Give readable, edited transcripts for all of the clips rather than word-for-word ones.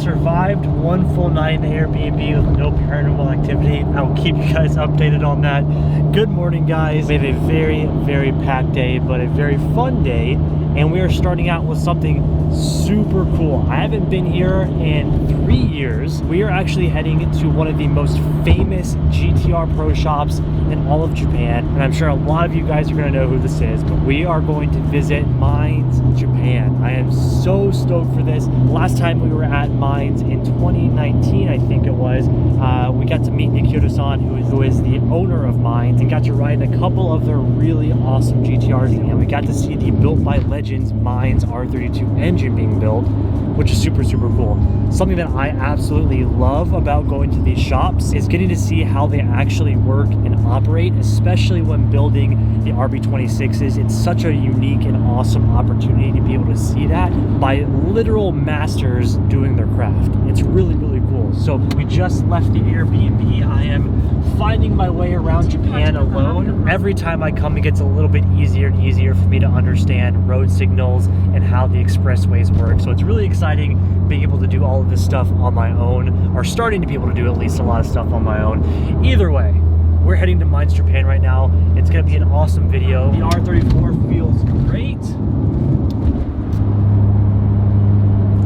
survived one full night in the Airbnb with no paranormal activity. I will keep you guys updated on that. Good morning, guys. We have a very, very packed day, but a very fun day. And we are starting out with something super cool. I haven't been here in 3 years. We are actually heading to one of the most famous GTR pro shops in all of Japan. And I'm sure a lot of you guys are gonna know who this is, but we are going to visit Mines Japan. I am so stoked for this. Last time we were at Mines in 2019, I think it was, we got to meet Nikito-san, who is the owner of Mines, and got to ride a couple of their really awesome GTRs. And we got to see the built by Legends Mines R32 engine being built, which is super, super cool. Something that I absolutely love about going to these shops is getting to see how they actually work and operate, especially when building the RB26s. It's such a unique and awesome opportunity to be able to see that by literal masters doing their craft. It's really, really cool. So we just left the Airbnb. I am finding my way around Japan alone. Every time I come, it gets a little bit easier and easier for me to understand road signals and how the expressways work. So it's really exciting being able to do all of this stuff on my own, or starting to be able to do at least a lot of stuff on my own. Either way, we're heading to Mines Japan right now. It's gonna be an awesome video. The R34 feels great.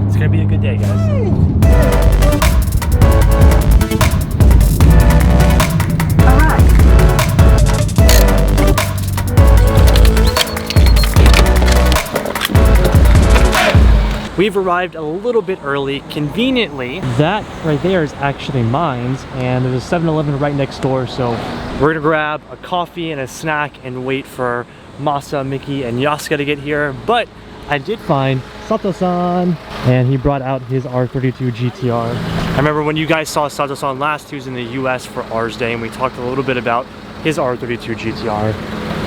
It's gonna be a good day, guys. We've arrived a little bit early, conveniently. That right there is actually Mines, and there's a 7-Eleven right next door, so we're gonna grab a coffee and a snack and wait for Masa, Mickey, and Yasuka to get here. But I did find Sato-san, and he brought out his R32 GTR. I remember when you guys saw Sato-san last, he was in the US for Rs Day, and we talked a little bit about his R32 GTR.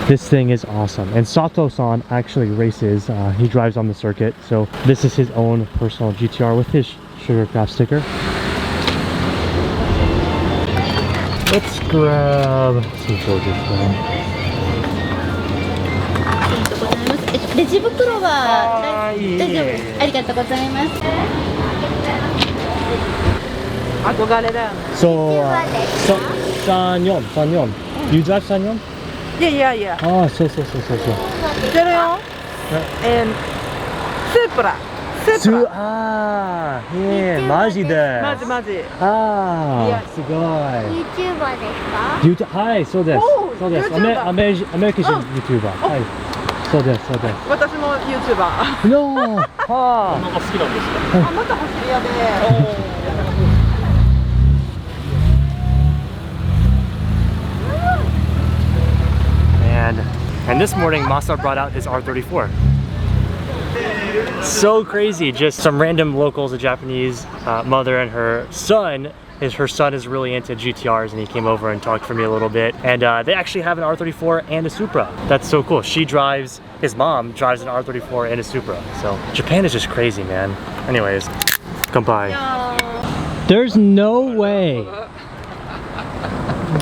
This thing is awesome, and Sato-san actually races. He drives on the circuit, so this is his own personal GTR with his Sugarcraft sticker. Let's grab some Georgia stuff. レジ袋は大丈夫。ありがとうございます。憧れだよね。So, 34. You drive 34? Yeah. Ah, so. Stereo and Supra. Ah, yeah, マジで。マジ。あー、すごい。YouTuber ですか？はい、そうです。そうです。アメリカ人 YouTuber。はい。そうです。私も YouTuber。No。はあ。なんか好きなんですか？あ、また走り屋で。And this morning, Masa brought out his R34. So crazy, just some random locals, a Japanese mother and her son. Her son is really into GTRs, and he came over and talked for me a little bit. And they actually have an R34 and a Supra. That's so cool. His mom drives an R34 and a Supra. So Japan is just crazy, man. Anyways, goodbye. There's no way.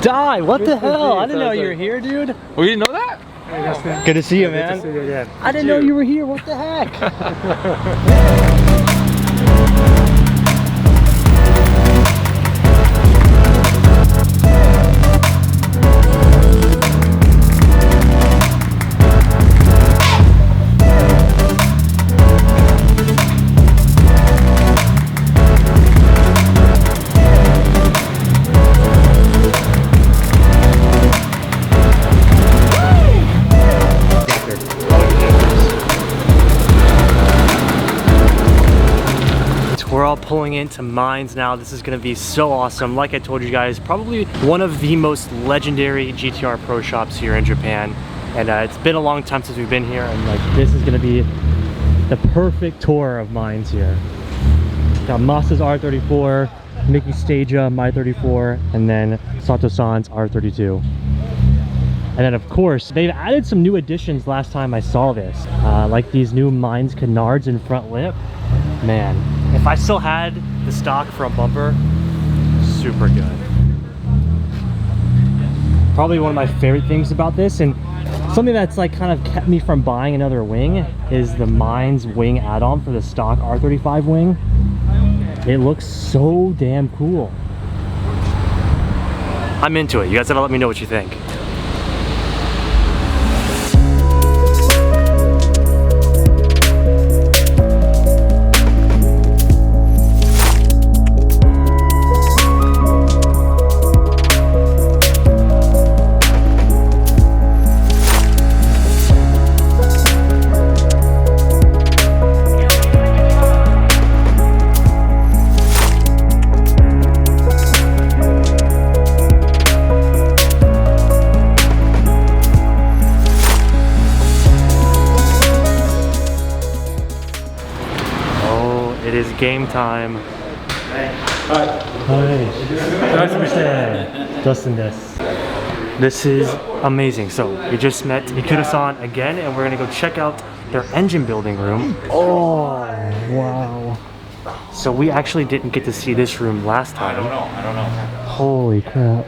Die, what the hell? I didn't know you were here, dude. Oh, you didn't know that? Good to see you, man. I didn't know you were here. What the heck? We're all pulling into Mines now. This is gonna be so awesome. Like I told you guys, probably one of the most legendary GTR pro shops here in Japan. And it's been a long time since we've been here, and like this is gonna be the perfect tour of Mines here. Got Masa's R34, Mickey Stagia, my 34, and then Sato-san's R32. And then of course, they've added some new additions last time I saw this. Like these new Mines canards in front lip. Man, if I still had the stock for a bumper, super good. Probably one of my favorite things about this, and something that's like kind of kept me from buying another wing, is the Mines wing add-on for the stock R35 wing. It looks so damn cool. I'm into it. You guys gotta let me know what you think. Game time. Hi. Dustin this. This is amazing. So we just met Ikura-san again, and we're gonna go check out their engine building room. Oh wow. So we actually didn't get to see this room last time. I don't know. Holy crap.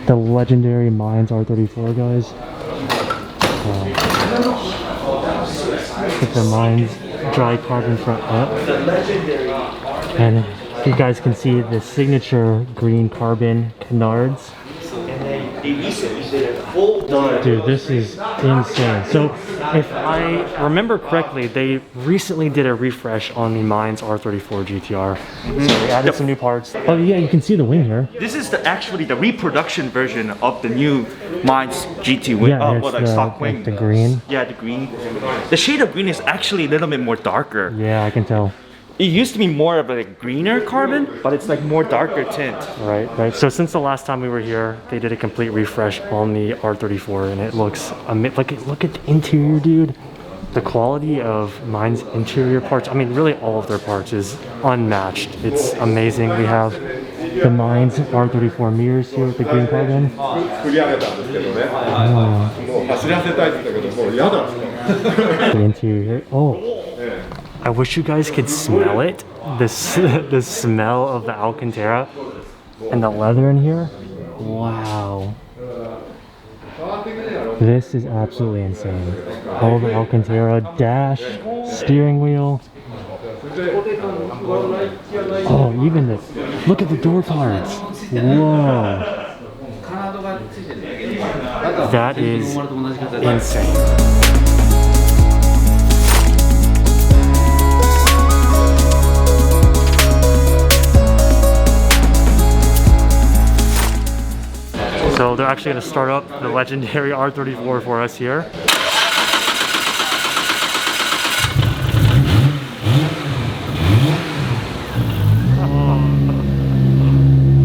The legendary Mines R34 guys. Put the Mines dry carbon front up, and you guys can see the signature green carbon canards. Dude, this is insane. So if I remember correctly, they recently did a refresh on the Mines R34 GTR. So they added some new parts. Oh yeah, you can see the wing here. This is actually the reproduction version of the new Mines GT wing. Yeah, it's stock wing. Like the green. Yeah, the green. The shade of green is actually a little bit more darker. Yeah, I can tell. It used to be more of a greener carbon, but it's like more darker tint. Right. So since the last time we were here, they did a complete refresh on the R34, and it looks look at the interior, dude. The quality of Mines interior parts, I mean really all of their parts, is unmatched. It's amazing. We have the Mines R34 mirrors here with the green carbon. The interior. Oh, I wish you guys could smell it. The smell of the Alcantara and the leather in here. Wow. This is absolutely insane. All the Alcantara, dash, steering wheel. Oh, even the, look at the door cards. Whoa. That is insane. So they're actually going to start up the legendary R34 for us here.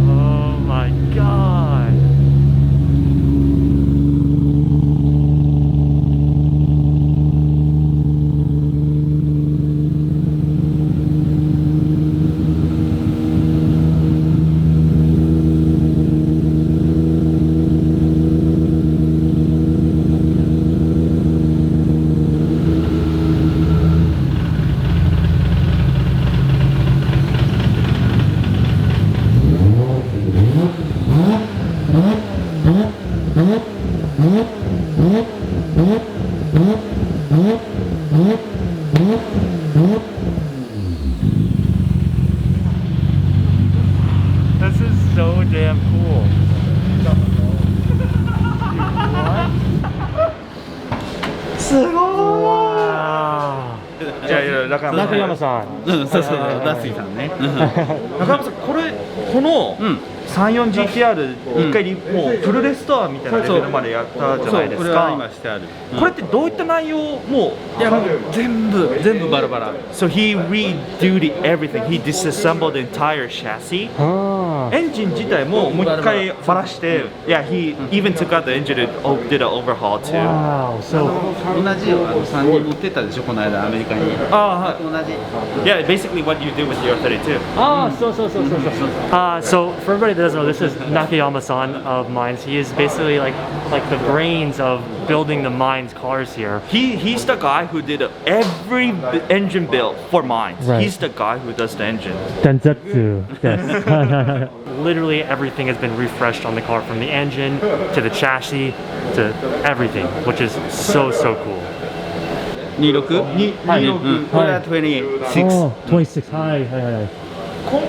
Oh my God. This is so damn cool. Wow. Nakayama-san. そうそう、ダッシーさんね。中山さん、この34 GTR 一回もうフルレストアみたいなレベルまでやったじゃないですか。これは今してある。これってどういった内容もいや、全部バラバラ。So he redoed everything. He disassembled the entire chassis. エンジン自体ももう一回ばらして、Yeah, he even took out the engine and did an overhaul too. Wow. So 同じよ、3人持ってったでしょ、この間アメリカに。ああ、同じ。Yeah, basically what you do with your 32. So for everybody that doesn't know, this is Nakayama-san of Mines. He is basically like the brains of building the Mines cars here. He's the guy who did every engine build for Mines. Right. He's the guy who does the engine. Densetsu. Yes. Literally everything has been refreshed on the car, from the engine to the chassis to everything, which is so cool. 26? 26。これは26。Oh, 26. Hi. コン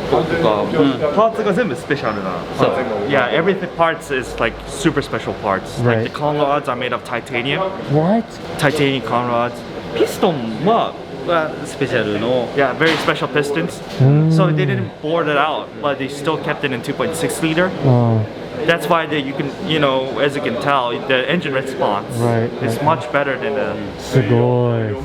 ポットとか、パーツが全部スペシャルな。Yeah, everything parts is like super special parts. Like the con rods are made of titanium. What? Titanium con rods. Piston はスペシャルの Yeah, very special pistons. So they didn't bore it out, but they still kept it in 2.6 liter. That's why you can, you know, as you can tell, the engine response is much better than the. すごい。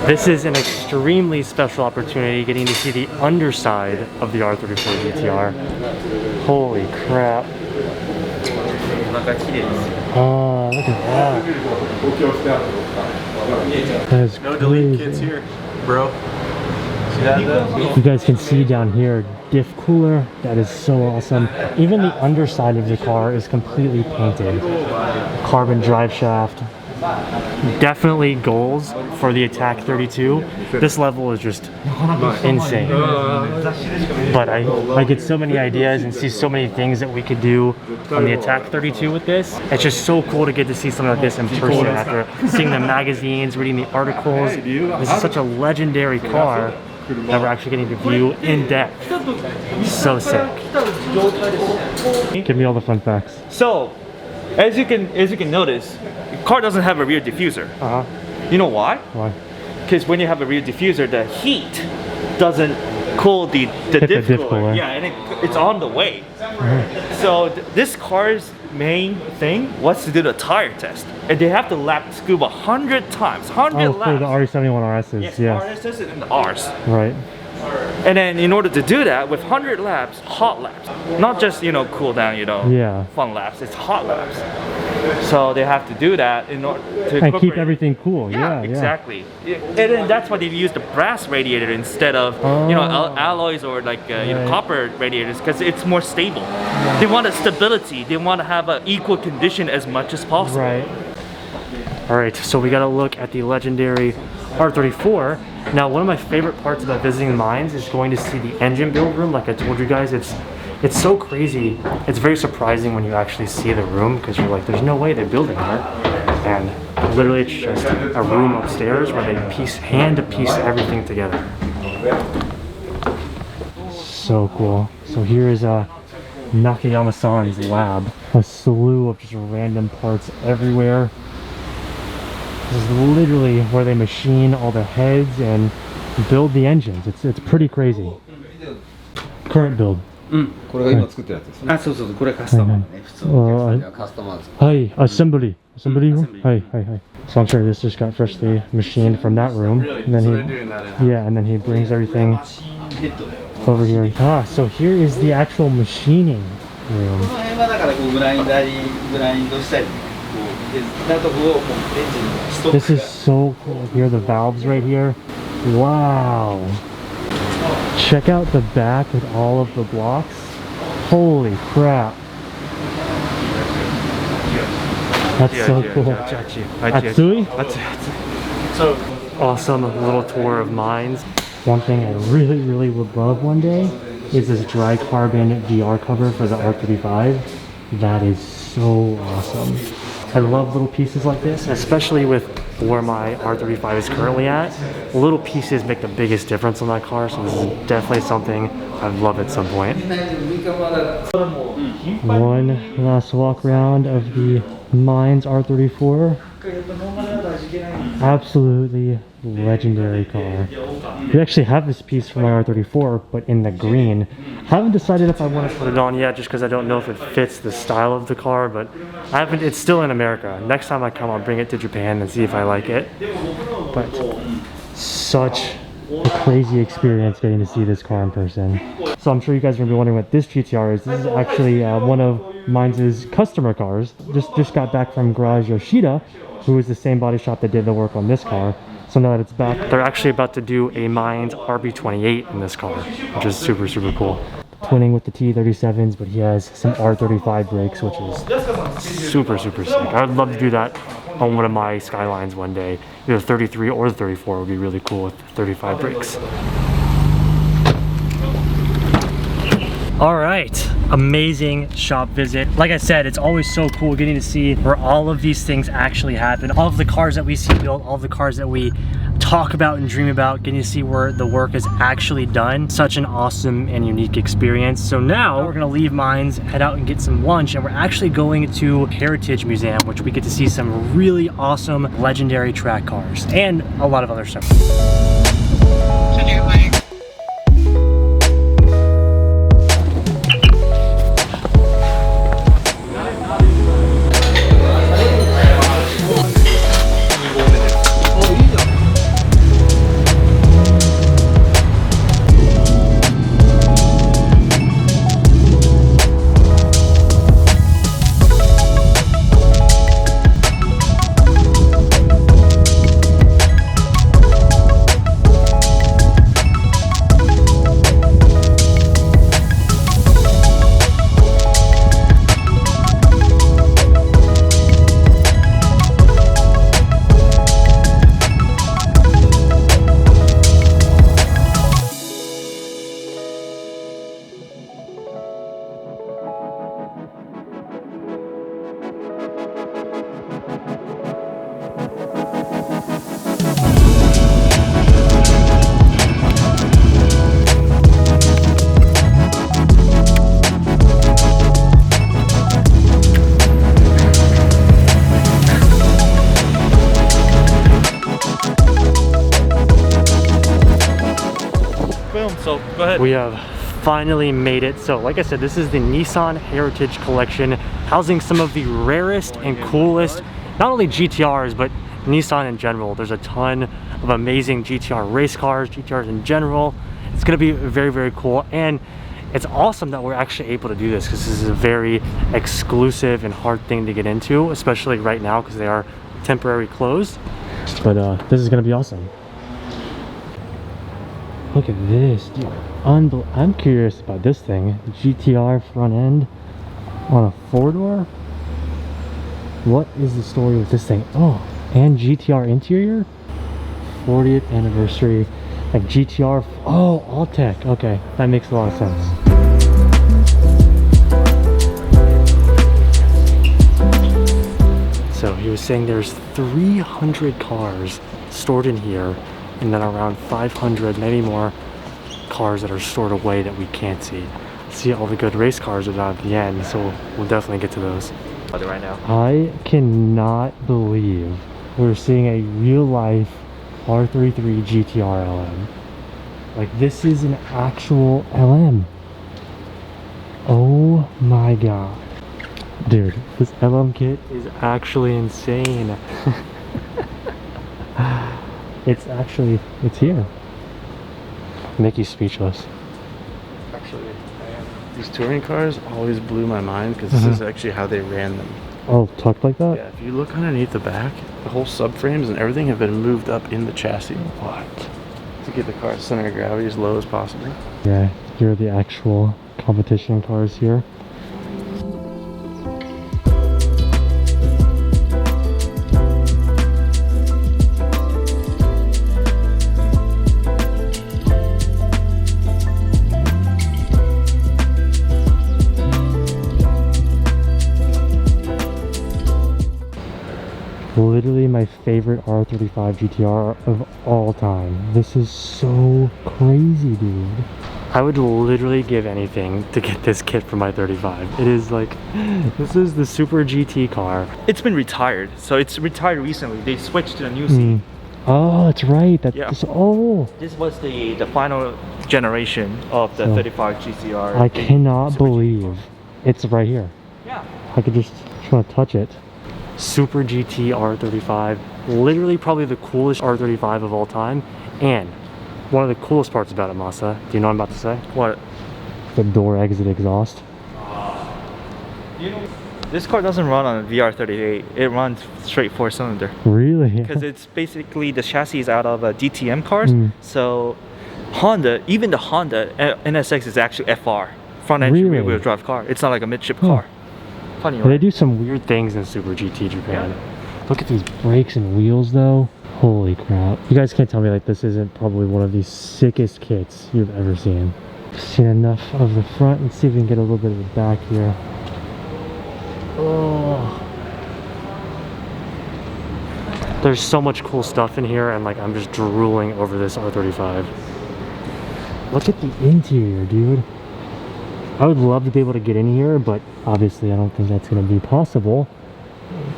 This is an extremely special opportunity, getting to see the underside of the R34 GTR. Holy crap. Oh, look at that. That is No delete crazy. kits here, bro. See that though? You guys can see down here, diff cooler. That is so awesome. Even the underside of the car is completely painted. Carbon drive shaft. Definitely goals for the Attack 32. This level is just insane. But I get so many ideas and see so many things that we could do on the Attack 32 with this. It's just so cool to get to see something like this in person after seeing the magazines, reading the articles. This is such a legendary car that we're actually getting to view in depth. So sick. Give me all the fun facts. So, as you can notice, the car doesn't have a rear diffuser. You know why? Why? Because when you have a rear diffuser, the heat doesn't cool the diff cooler. Yeah, and it's on the way. So this car's main thing was to do the tire test, and they have to lap scuba 100 times, 100 Oh, laps. for the RE71 RSs, Yes, yeah. RSs and the Rs. Right. And then in order to do that, with 100 laps, hot laps, not just, you know, cool down, you know, fun laps, it's hot laps. So they have to do that in order to and keep everything cool. Yeah, exactly. And then that's why they use the brass radiator instead of you know alloys or like you know copper radiators, because it's more stable. They want a stability. They want to have an equal condition as much as possible. Right. All right. So we got to look at the legendary R34. Now, one of my favorite parts about visiting the mines is going to see the engine build room. Like I told you guys, it's so crazy. It's very surprising when you actually see the room, because you're like, there's no way they're building that. And literally it's just a room upstairs where they hand to piece everything together. So cool. So here is Nakayama-san's lab. A slew of just random parts everywhere. This is literally where they machine all the heads and build the engines. It's pretty crazy. Current build. これが今作ってるやつですね。あ、そうそうそう、これカスタマーね。普通のお客さんにはカスタマーです。はい、assembly room? Hi. So I'm sure this just got freshly machined from that room. And then and then he brings everything over here. Ah, so here is the actual machining room. この辺はだからこうグラインドしたり、こうでナトブをこうエンジンにストック。 This is so cool. Here are the valves right here. Wow. Check out the back with all of the blocks. Holy crap. That's so cool. Atsui? So awesome little tour of mines. One thing I really would love one day is this dry carbon VR cover for the R35. That is so awesome. I love little pieces like this, especially with where my R35 is currently at. Little pieces make the biggest difference on that car, so this is definitely something I'd love at some point. One last walk around of the Mines R34. Absolutely legendary car. We actually have this piece for my R34, but in the green. Haven't decided if I want to put it on yet, just because I don't know if it fits the style of the car, but it's still in America. Next time I come, I'll bring it to Japan and see if I like it. But such a crazy experience getting to see this car in person. So I'm sure you guys are going to be wondering what this GTR is. This is actually one of Mines' customer cars. Just got back from Garage Yoshida, who is the same body shop that did the work on this car. So now that it's back, they're actually about to do a Mines RB28 in this car, which is super cool. Twinning with the T37s, but he has some R35 brakes, which is super sick. I would love to do that on one of my Skylines one day. Either 33 or the 34 would be really cool with 35 brakes. All right, amazing shop visit. Like I said, it's always so cool getting to see where all of these things actually happen. All of the cars that we see built, all of the cars that we talk about and dream about, getting to see where the work is actually done. Such an awesome and unique experience. So now we're gonna leave Mines, head out and get some lunch, and we're actually going to Heritage Museum, which we get to see some really awesome legendary track cars and a lot of other stuff. So go ahead. We have finally made it. So like I said, this is the Nissan Heritage Collection, housing some of the rarest and coolest, not only GTRs, but Nissan in general. There's a ton of amazing GTR race cars, GTRs in general. It's gonna be very, very cool. And it's awesome that we're actually able to do this, because this is a very exclusive and hard thing to get into, especially right now because they are temporarily closed. But this is gonna be awesome. Look at this, dude. I'm curious about this thing. GTR front end on a 4-door? What is the story with this thing? Oh, and GTR interior? 40th anniversary. Like GTR, oh, all tech. Okay, that makes a lot of sense. So he was saying there's 300 cars stored in here, and then around 500, maybe more, cars that are stored away that we can't see. See, all the good race cars are down at the end, so we'll definitely get to those. Right now. I cannot believe we're seeing a real-life R33 GTR LM. Like, this is an actual LM. Oh my god. Dude, this LM kit is actually insane. It's here. Make you speechless. Actually, these touring cars always blew my mind because this is actually how they ran them. Oh, tucked like that? Yeah, if you look underneath the back, the whole subframes and everything have been moved up in the chassis. What? To get the car's center of gravity as low as possible. Yeah, here are the actual competition cars here. Literally my favorite R35 GTR of all time. This is so crazy, dude. I would literally give anything to get this kit for my 35. It is like, this is the super GT car. It's been retired, so it's retired recently. They switched to a new seat. Oh, that's right. That's Yeah. This This was the final generation of the 35 GTR. I cannot believe it's right here. Yeah. I could just try to touch it. Super GT R35, literally probably the coolest R35 of all time, and one of the coolest parts about it, Masa, do you know what I'm about to say? What? The door exit exhaust. You know, this car doesn't run on a VR38. It runs straight 4-cylinder. Really? Because it's basically, the chassis is out of DTM cars. So Honda, even the Honda NSX is actually FR, front engine rear wheel drive car. It's not like a midship car. Funny, right? They do some weird things in Super GT Japan. Look at these brakes and wheels though. Holy crap. You guys can't tell me like this isn't probably one of the sickest kits you've ever seen. Seen enough of the front. Let's see if we can get a little bit of the back here. Oh. There's so much cool stuff in here, and like I'm just drooling over this R35. Look at the interior, dude. I would love to be able to get in here, but obviously I don't think that's gonna be possible.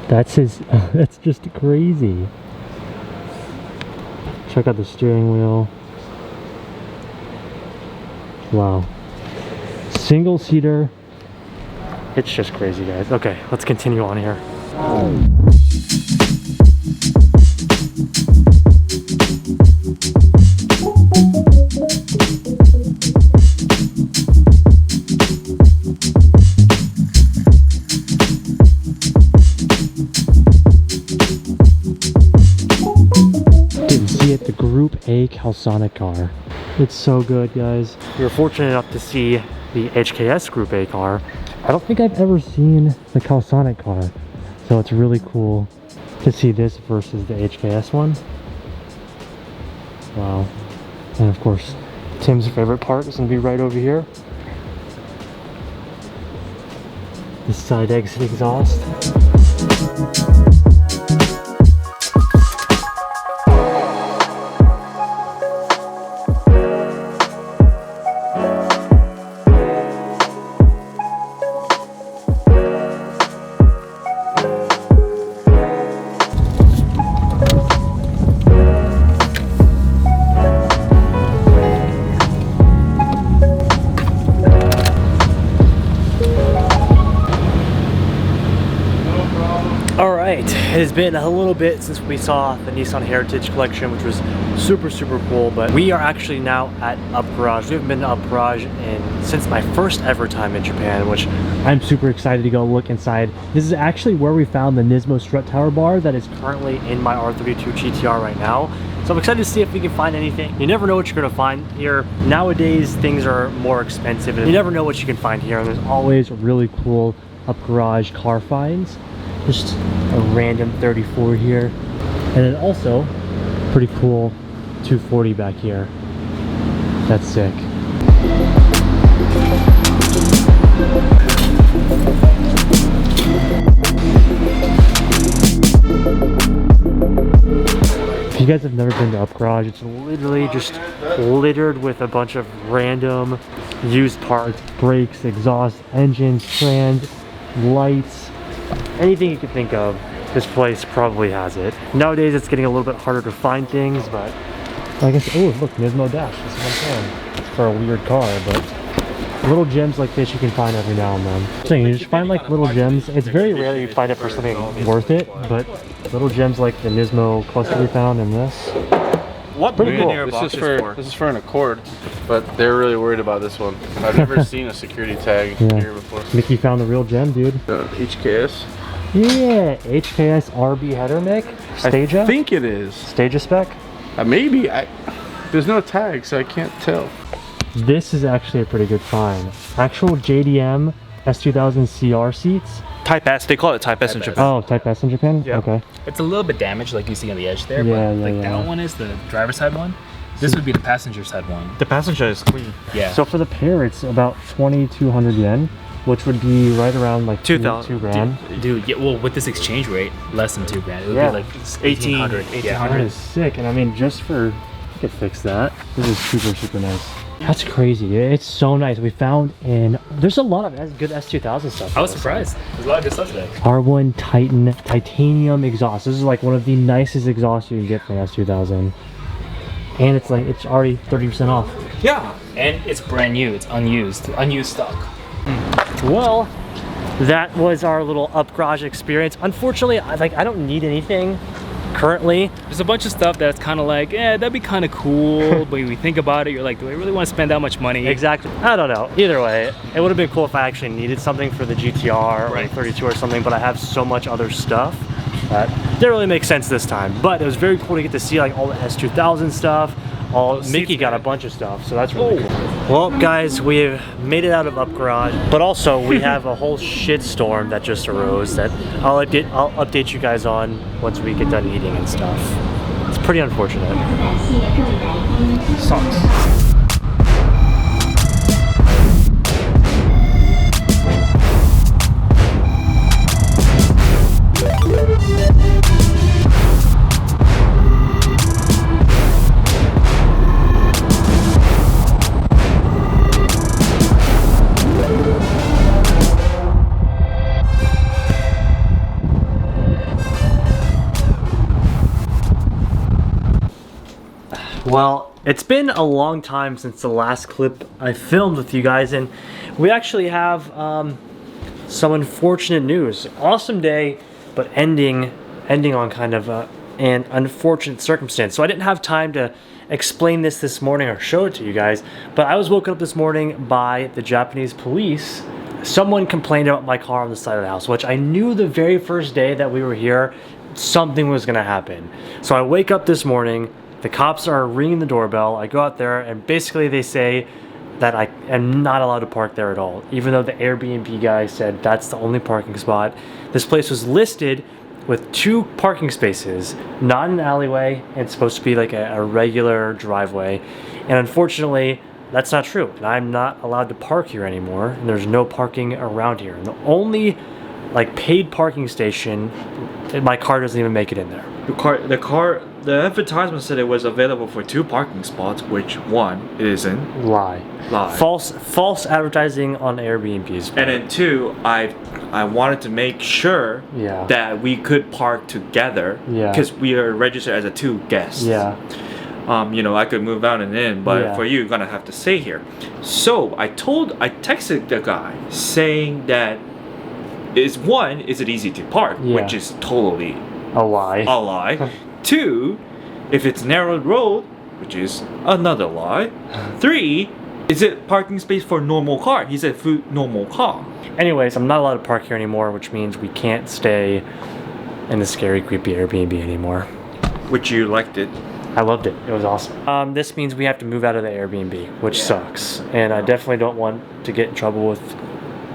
That's that's just crazy. Check out the steering wheel. Wow. Single seater. It's just crazy, guys. Okay, let's continue on here. Didn't see it, the Group A Calsonic car. It's so good, guys. We were fortunate enough to see the HKS Group A car. I don't think I've ever seen the Calsonic car, so it's really cool to see this versus the HKS one. Wow. And of course, Tim's favorite part is gonna be right over here. The side exit exhaust. It has been a little bit since we saw the Nissan Heritage Collection, which was super cool, but we are actually now at Up Garage. We haven't been to Up Garage since my first ever time in Japan, which I'm super excited to go look inside. This is actually where we found the Nismo strut tower bar that is currently in my R32 GTR right now. So I'm excited to see if we can find anything. You never know what you're gonna find here. Nowadays, things are more expensive, and you never know what you can find here, and there's always really cool Up Garage car finds. Just a random 34 here, and then also pretty cool 240 back here. That's sick. If you guys have never been to Up Garage, it's literally just littered with a bunch of random used parts, brakes, exhaust, engines, trans, lights, anything you can think of. This place probably has it. Nowadays it's getting a little bit harder to find things, but I guess, oh look, Nismo dash, that's what I'm saying. It's for a weird car, but little gems like this you can find every now and then. So you just find like little gems. It's very rare you find it for something worth it, but little gems like the Nismo cluster we found in this. What pretty cool. This is for an Accord, but they're really worried about this one. I've never seen a security tag here before. Mickey found the real gem, dude. HKS? Yeah, HKS RB header mic. Staja? I think it is. Staja spec? Maybe. There's no tag, so I can't tell. This is actually a pretty good find. Actual JDM S2000 CR seats. Type S, they call it Type S in Japan. Oh, Type S in Japan? Yeah. Okay. It's a little bit damaged, like you see on the edge there, Yeah, but like yeah. that one is the driver's side one. This would be the passenger side one. The passenger is clean. Yeah. So for the pair, it's about 2,200 yen, which would be right around like 2,000. two grand. Dude, yeah, well, with this exchange rate, less than 2 grand. It would Yeah. be like 1,800. That 1,800. is sick, and I mean, just for, you could fix that. This is super nice. That's crazy. It's so nice. We found there's a lot of good S2000 stuff. I was surprised. There's a lot of good stuff today. R1 Titan titanium exhaust. This is like one of the nicest exhausts you can get from S2000. And it's already 30% off. Yeah. And it's brand new. It's unused stock. Well, that was our little Up Garage experience. Unfortunately, I don't need anything currently. There's a bunch of stuff that's kind of like, yeah, that'd be kind of cool. But when you think about it, you're like, do I really want to spend that much money? Exactly. I don't know. Either way, it would have been cool if I actually needed something for the GTR or the 32 or something, but I have so much other stuff that didn't really make sense this time. But it was very cool to get to see like all the S2000 stuff. Mickey got a bunch of stuff, so that's really cool. Well, guys, we've made it out of Up Garage, but also we have a whole shit storm that just arose that I'll update you guys on once we get done eating and stuff. It's pretty unfortunate. Sucks. Well, it's been a long time since the last clip I filmed with you guys, and we actually have some unfortunate news. Awesome day, but ending on kind of an unfortunate circumstance. So I didn't have time to explain this morning or show it to you guys, but I was woken up this morning by the Japanese police. Someone complained about my car on the side of the house, which I knew the very first day that we were here something was gonna happen. So I wake up this morning, the cops are ringing the doorbell, I go out there, and basically they say that I am not allowed to park there at all, even though the Airbnb guy said that's the only parking spot. This place was listed with 2 parking spaces, not an alleyway, and it's supposed to be like a regular driveway. And unfortunately, that's not true. And I'm not allowed to park here anymore, and there's no parking around here. And the only like paid parking station, my car doesn't even make it in there. The advertisement said it was available for 2 parking spots, which one it isn't. Lie. False advertising on Airbnb's. And then 2, I wanted to make sure that we could park together because we are registered as a 2 guests. Yeah. You know, I could move out and in, but for you, you're gonna have to stay here. So I texted the guy saying that is it easy to park, which is totally a lie. 2, if it's narrow road, which is another lie. 3, is it parking space for normal car? He said normal car. Anyways, I'm not allowed to park here anymore, which means we can't stay in the scary, creepy Airbnb anymore. Which you liked it. I loved it. It was awesome. This means we have to move out of the Airbnb, which sucks. And I definitely don't want to get in trouble with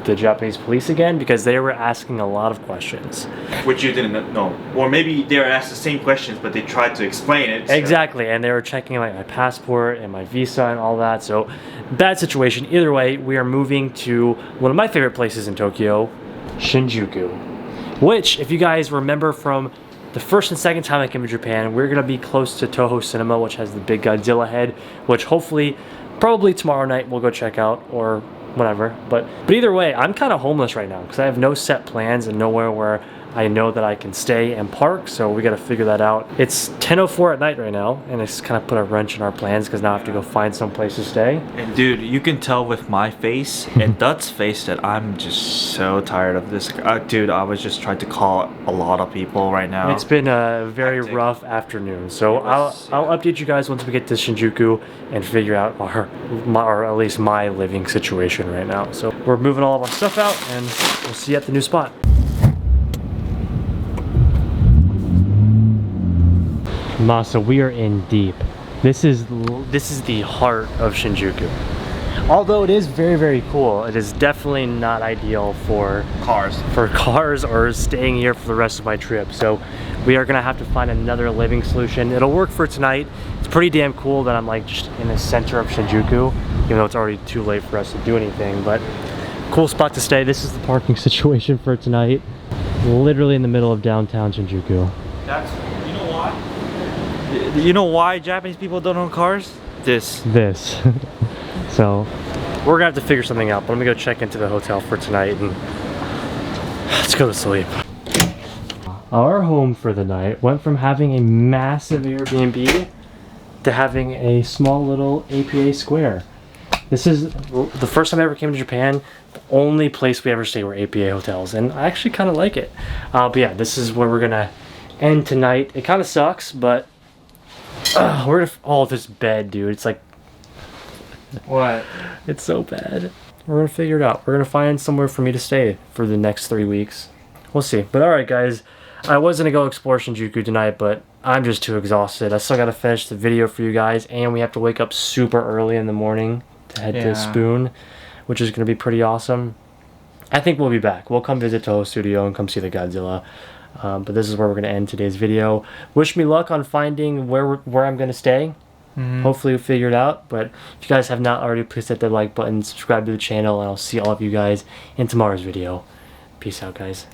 the Japanese police again, because they were asking a lot of questions. Which you didn't know. Or maybe they were asked the same questions, but they tried to explain it. So. Exactly, and they were checking like my passport and my visa and all that. So, bad situation. Either way, we are moving to one of my favorite places in Tokyo, Shinjuku. Which, if you guys remember from the first and second time I came to Japan, we're gonna be close to Toho Cinema, which has the big Godzilla head, which hopefully, probably tomorrow night we'll go check out, or whatever. But either way, I'm kind of homeless right now because I have no set plans and nowhere where I know that I can stay and park, so we got to figure that out. It's 10:04 at night right now, and it's kind of put a wrench in our plans because now I have to go find some place to stay. And dude, you can tell with my face and Dut's face that I'm just so tired of this. Dude, I was just trying to call a lot of people right now. It's been a very rough afternoon, so I'll update you guys once we get to Shinjuku and figure out or at least my living situation right now. So we're moving all of our stuff out, and we'll see you at the new spot. So we are in deep. This is the heart of Shinjuku. Although it is very, very cool, it is definitely not ideal for cars or staying here for the rest of my trip. So we are gonna have to find another living solution. It'll work for tonight. It's pretty damn cool that I'm like just in the center of Shinjuku, even though it's already too late for us to do anything, but cool spot to stay. This is the parking situation for tonight. Literally in the middle of downtown Shinjuku. You know why? You know why Japanese people don't own cars? This. So we're gonna have to figure something out, but let me go check into the hotel for tonight and let's go to sleep. Our home for the night went from having a massive Airbnb to having a small little APA square. This is the first time I ever came to Japan. The only place we ever stayed were APA hotels, and I actually kind of like it. But yeah, this is where we're gonna end tonight. It kind of sucks, but we're gonna, oh, this bed, dude, it's like, what? It's so bad. We're gonna figure it out. We're gonna find somewhere for me to stay for the next 3 weeks. We'll see. But alright guys, I was gonna go explore Shinjuku tonight, but I'm just too exhausted. I still gotta finish the video for you guys, and we have to wake up super early in the morning to head to Spoon, which is gonna be pretty awesome. I think we'll be back. We'll come visit Toho Studio and come see the Godzilla. But this is where we're going to end today's video. Wish me luck on finding where I'm going to stay. Hopefully we'll figure it out. But if you guys have not already, please hit that like button, subscribe to the channel, and I'll see all of you guys in tomorrow's video. Peace out, guys.